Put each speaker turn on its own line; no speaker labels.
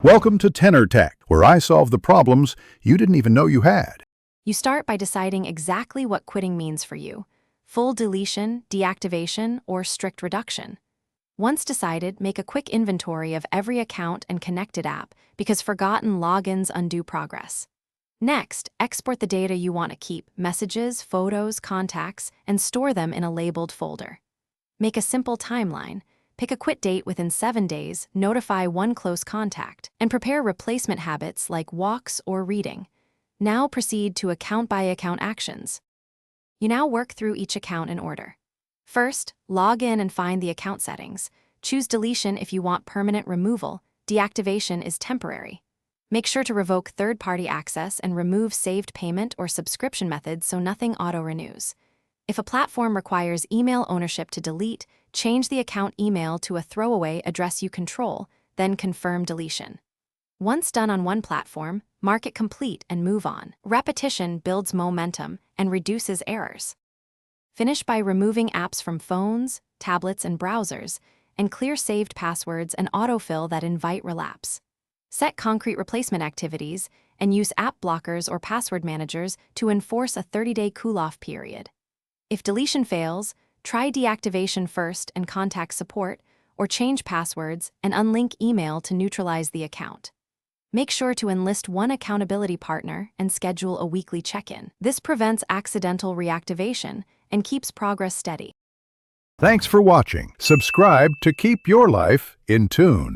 Welcome to Tenor Tech, where I solve the problems you didn't even know you had.
You start by deciding exactly what quitting means for you: full deletion, deactivation, or strict reduction. Once decided, make a quick inventory of every account and connected app, because forgotten logins undo progress. Next, export the data you want to keep: messages, photos, contacts, and store them in a labeled folder. Make a simple timeline. Pick a quit date within 7 days, notify one close contact, and prepare replacement habits like walks or reading. Now proceed to account-by-account actions. You now work through each account in order. First, log in and find the account settings. Choose deletion if you want permanent removal. Deactivation is temporary. Make sure to revoke third-party access and remove saved payment or subscription methods so nothing auto-renews. If a platform requires email ownership to delete, change the account email to a throwaway address you control, then confirm deletion. Once done on one platform, mark it complete and move on. Repetition builds momentum and reduces errors. Finish by removing apps from phones, tablets, and browsers, and clear saved passwords and autofill that invite relapse. Set concrete replacement activities and use app blockers or password managers to enforce a 30-day cool-off period. If deletion fails, try deactivation first and contact support, or change passwords and unlink email to neutralize the account. Make sure to enlist one accountability partner and schedule a weekly check-in. This prevents accidental reactivation and keeps progress steady.
Thanks for watching. Subscribe to keep your life in tune.